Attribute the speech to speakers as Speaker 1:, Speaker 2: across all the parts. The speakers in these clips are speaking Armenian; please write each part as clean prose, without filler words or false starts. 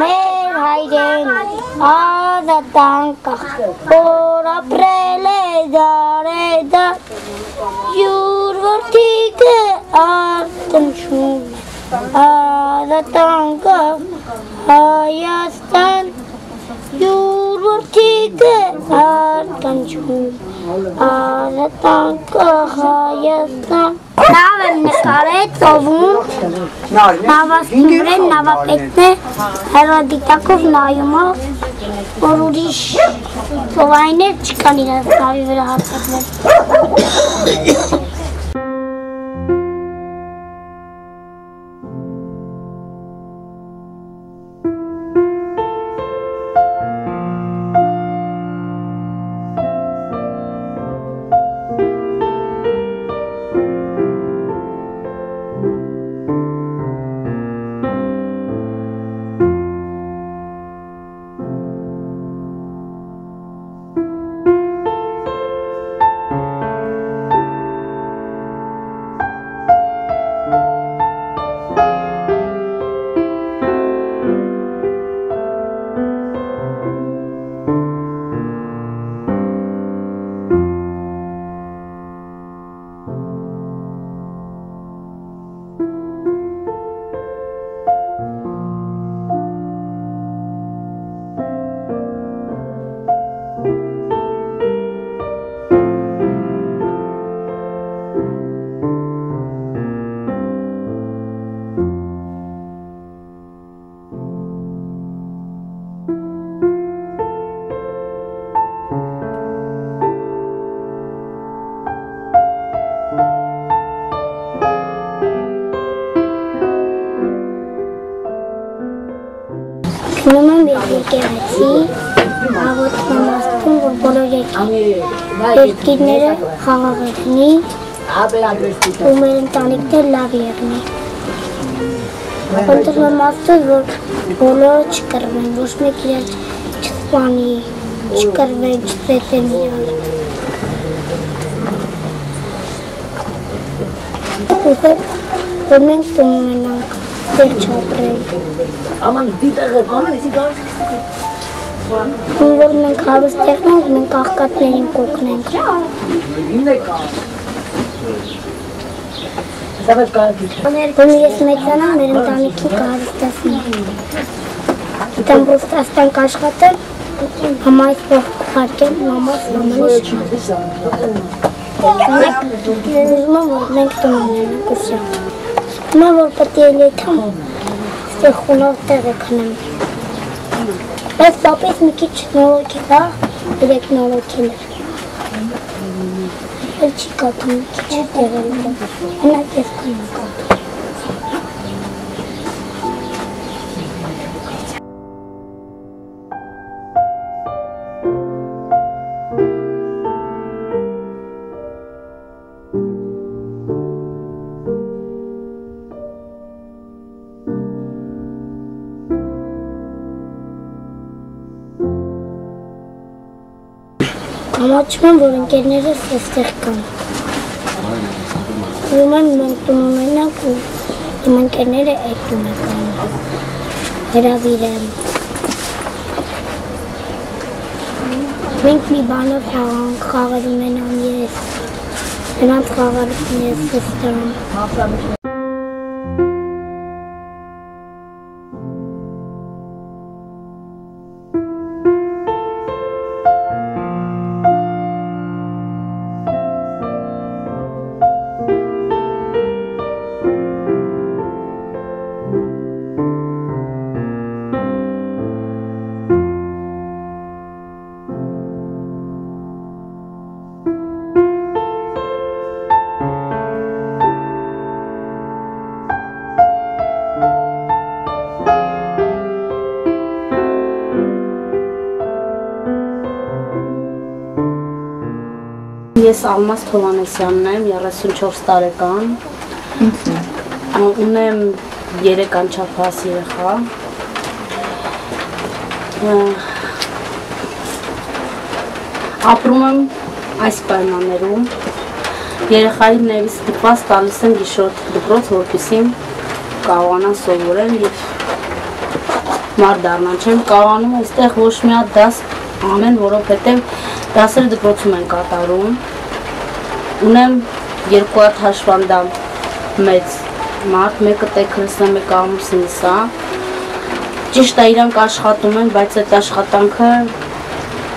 Speaker 1: Մեր հայրեն ազատանկախ, որ ապրել է դարեդա, յուր որդիքը արտնչում է, ազատանկախ Հայաստան, յուր որդիքը արտնչում, ազատանկախ Հայաստան։ Նավ եմ նկարել ծովում, նավասկին վրեն նավապետն է, հեռադիտակով նայում է, որ ուրիշ ծովայներ չկան իրաց նավի վրա հարձակվել։ Գնում եմ եկեղեցի, աղոթում աստծուն, որ բոլոր երկիրները խաղաղ եղնի, ու մեր ընտանիքները լավ եղնի։ Խնդրում եմ աստծուն, որ բոլորը չկռվեն, ոչ մեկ իրար չսպանի, չկռվեն, չծեծեն իրար։ Որ մենք տուն ունենանք դեր չապրել։ Որ մենք հարուստ եղնենք, մենք աղքատներին կօգնենք։ Որ ես մեծանամ, մեր ընտանիքին կհարստացնեմ։ Գիտեմ Ռուսաստան կաշխատել, համայց փոխարկեմ, մամաս մամանի շմատ։ Ուզում եմ, որ մենք տուն ունենանք ուսյա։ Հիմա որ պետք է լեթամ, ստեղ խունով տեղ է քնեմ։ Բայց պապից մի քիչ նորոգել, հա, երեք նորոգել էր։ Էլ չի կատում, մի քիչ տեղել է, հնակ ես քնում կատում։ Համաչում եմ, որ ընկերներս այստեղ կան։ Ուզում եմ մենք տուն ունենանք ու իմ ընկերները այդ տունը կան։ Հրավիրեմ։ Մենք մի բանով խաղալ ունենամ ես։ Նրանց խաղալ ես ստամ։
Speaker 2: Ալմազ Թովանեսյանն եմ, 34 տարեկան։ Ունեմ 3 անչափահաս երեխա։ Ապրում եմ այս պայմաններում։ Երեխային ներիս ստիպված տալիս եմ գիշերօթիկ դպրոց, որպեսզի կարողանան սովորել և մարդ դառնան։ Չեմ կարողանում այստեղ ոչ մի հատ դաս ամեն, որովհետև դասերը դպրոցում են կատարում։ Ունեմ 2 հատ հաշվանդամ մեծ մարդ, մեկը տեքրս է, մեկը ամուսինս է։ Ճիշտ է, իրանք աշխատում են, բայց այդ աշխատանքը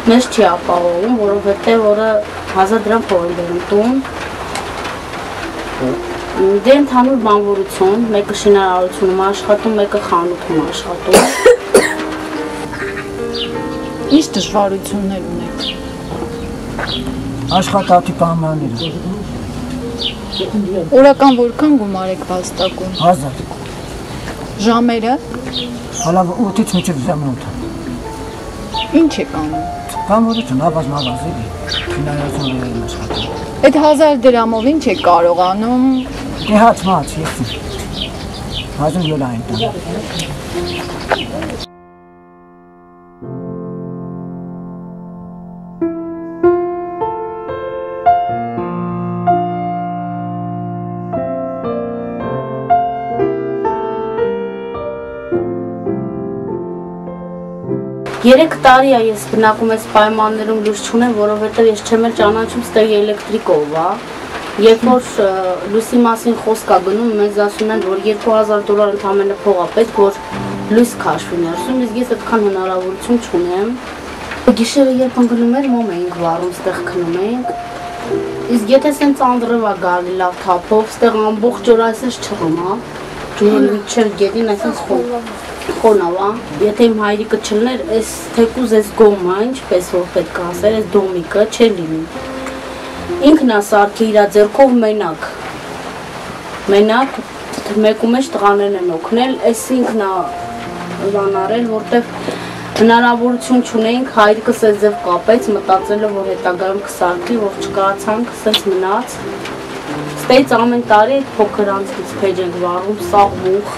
Speaker 2: մեզ չի ապահովում, որովհետև օրը 1000 դրամ փող են բերում տուն։ Դե ընդհանուր բանվորություն, մեկը շինարարությունում է աշխատում, մեկը խանութում է աշխատում։
Speaker 3: Ինչ դժվարություններ ունեք։
Speaker 4: Աշխատատի պայմանները։
Speaker 3: Օրական որքան գումար եք վաստակում։
Speaker 4: 1000։
Speaker 3: Ժամերը։
Speaker 4: Հալավ 8-ից մինչև ժամը 8։
Speaker 3: Ինչ եք անում։
Speaker 4: Բանվորություն, ավազ մագազինի, շինարարություններ եմ աշխատում։
Speaker 3: Այդ 1000 դրամով ինչ եք կարողանում։
Speaker 4: Դե հաց, ես։ Հազում յոլա են տան։
Speaker 2: Երեք տարի է ես բնակում այս պայմաններում լույս չունեմ, որովհետև ես չեմ էլ ճանաչում ստեղի էլեկտրիկով, երբ որ լույսի մասին խոսք է գնում, մեզ ասում են, որ $2000 ընդամենը փող է պետք, որ լույս քաշվի ներսում, իսկ ես այդքան հնարավորություն չունեմ։ Գիշերը երբ ընկնում էր, մոմ էինք վառում, ստեղ քնում էինք։ Իսկ եթե սենց անդրև է գալի լավ թափով, ստեղ ամբողջ օր այսպես չռում է, ջուրը մինչև գետին այսպես խոնավ է, եթե իմ հայրիկը չլներ, այս թեկուզ այս գոմը, ինչպես որ պետք է ասել, այս դոմիկը չէր լինի։ Ինքն է սարքի իր ձեռքով մենակ, մեկու մեջ տղաներն են օգնել, այս ինքն է բան արել, որտեղ հնարավորություն չունեինք, հայրիկս այս ձև կապեց, մտածելով, որ հետագայում կսարքի, որ չկարացանք, սենց մնաց։ Ստեից ամեն տարի փոքր անցից փեջ ենք վառում, սաղ մուխ,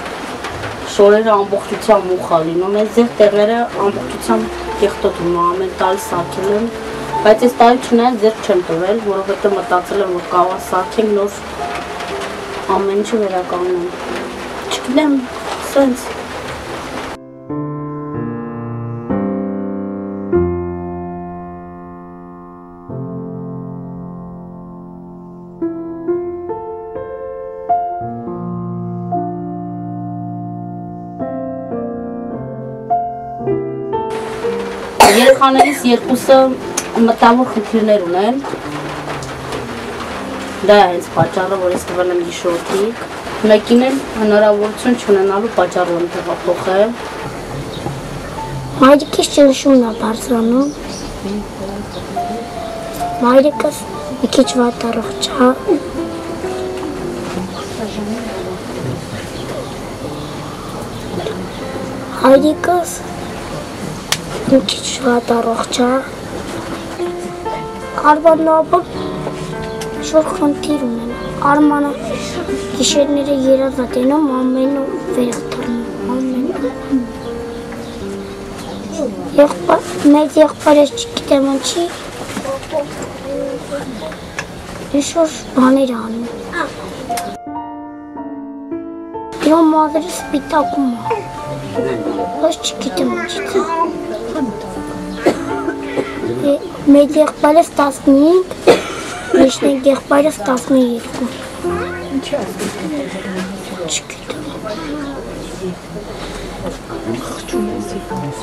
Speaker 2: շորերը ամբողջությամբ մուխ է լինում, այս ձև տեղերը ամբողջությամբ կեղտոտում է, ամեն տարի սարքել եմ, բայց այս տարի չնայած ձեռք չեմ տվել, որովհետև մտածել եմ, որ կարող է սարքենք նոր ամեն ինչը վերականգնեմ։ Չգիտեմ, սենց։ Երեխաներից երկուսը մտավոր խնդիրներ ունեն, դա է հենց պատճառը, որ ես տվել եմ գիշերօթիկ, մեկին էլ հնարավորություն չունենալու պատճառով եմ տեղափոխել։
Speaker 1: Մայրիկս ճնշումն է բարձրանում, մայրիկս մի քիչ վատ առողջ է, հայրիկս մի քիչ վատ առողջ է, Արմանն ապր շոր խնդիր ունեն, Արմանը գիշերները երազ է տենում, ամեն ու վեղ թռնում, մեծ եղբայր ես չգիտեմ ինչի, ինչ-որ բաներ անում։ Իրո մազերը սպիտակում է, բայց չգիտեմ ինչից է։ Մեծ եղբայրս 15, մեջնեկ եղբայրս 12։
Speaker 3: Ինչ է ասում։
Speaker 1: Չգիտեմ։
Speaker 3: Խղճում ես իկնես։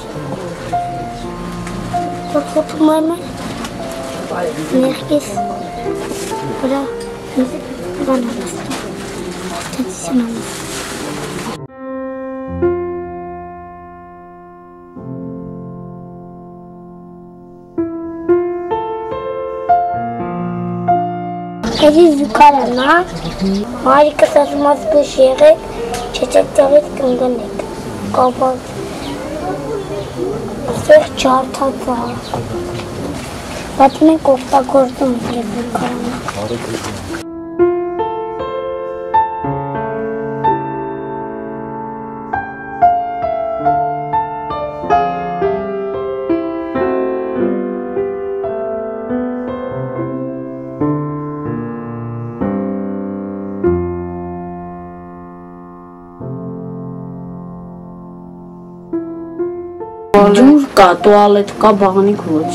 Speaker 1: Որ խոթում եմ ներքես վրա բան անաստում, թեցիսեն անաստում։ Հերի զուկարանն է, մայրիկս ասում ասկուշ եղեք, չեչեք տեղից կնգնեք, կապած, ասեղ չարդած է, Բայց մենք օգտագործում ենք լեզվականը։
Speaker 2: Ջուր կա, տուալետ կա, բաղանիք ոչ։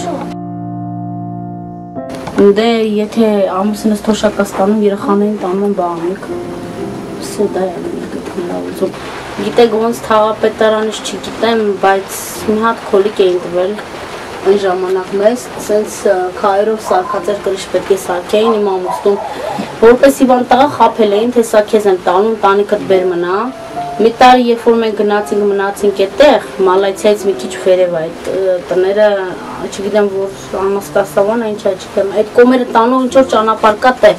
Speaker 2: Դե եթե ամուսինս թոշակա ստանում, երեխաներին տանում բաղանիք։ Սա դա է գտնվում։ Գիտեք ոնց թաղապետարանից չգիտեմ, բայց մի հատ քոլիկ էին տվել այն ժամանակ մեզ, սենց քայրով սարքած էր կրիշ պետք է սարքեին իմ ամուսնուն, որպես իվան տղա խափել էին, թե սա քեզ եմ տանում, տանիքդ բեր մնա։ Մի տարի երբ որ մենք գնացինք մնացինք այդտեղ, Մալայցիայից մի քիչ վերև այդ տները, չգիտեմ որ Անաստասավան է, ինչ է, չգիտեմ, այդ կոմերը տանող ինչ որ ճանապարհ կա տե։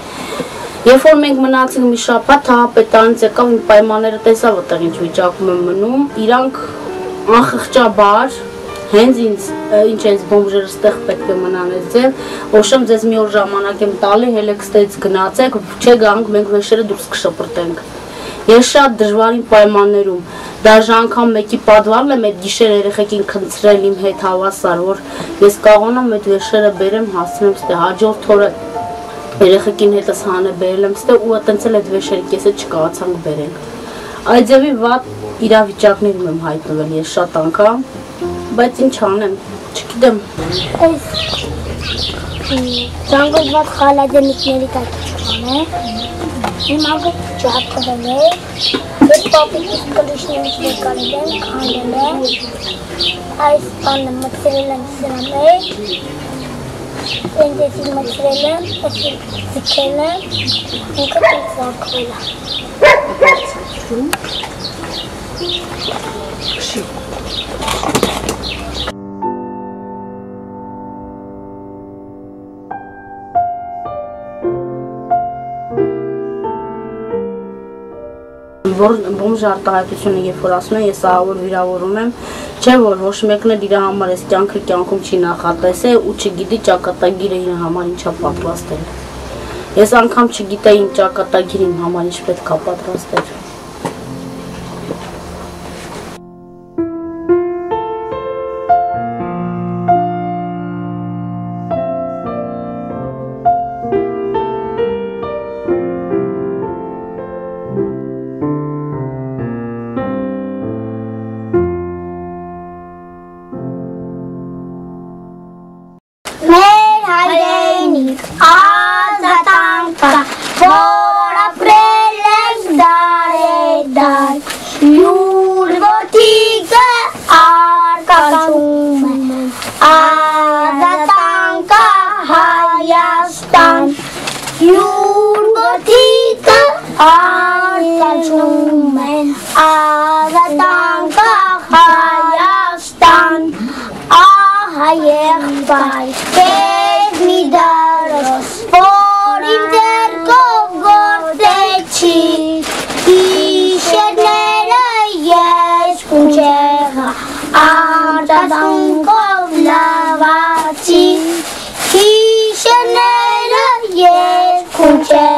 Speaker 2: Երբ որ մենք մնացինք մի շաբաթ, թաղապետարանից եկավ իմ պայմանները տեսավ այդտեղ ինչ վիճակում եմ մնում, իրանք անխղճաբար հենց ինչ ես բոմժերը ստեղ պետք է մնանես ձեզ, օշեմ ձեզ մի օր ժամանակ եմ տալի, հելեք ստեից գնացեք, չէ գանք մենք վեշերը դուրս կշպրտենք։ Ես շատ դժվարին պայմաններում, դաժե անգամ մեկի պատվարն եմ այդ գիշեր երեխեքին քնցրել իմ հետ հավասար, որ ես կարողանամ այդ վեշերը բերեմ, հասցնեմ ստե, հաջորդ օրը երեխեքին հետս հանե բերել եմ ստե ու այտենց էլ այդ վեշերը կեսը չկարողացանք բերենք։ Այդ ձևի վատ իրավիճակներում եմ հայտնվել ես շատ անգամ, բայց ինչ անեմ, չգիտեմ։
Speaker 1: Զանգոզված խալադենիկների կայքիչքան է, իմ ագը ճատվել է, ես պապիկիս կլիշներից վեկարել եմ, կանդել եմ, այս բանը մտցրել եմ սրա մեջ, ենտեսի մտցրել եմ, այսի զիքել եմ, ինքը ինք զարկվել է։
Speaker 2: Բոմժ արտահայտությունը երբ որ ասում են, ես ահավոր վիրավորում եմ, չէ որ ոչ մեկն էլ իր համար այս կյանքը կյանքում չի նախատեսել ու չգիտի ճակատագիրը իր համար ինչա պատրաստել։ Ես անգամ չգիտեի ինչ ճակատագիր իմ համար ինչ պետք է պատրաստել։
Speaker 1: Yes,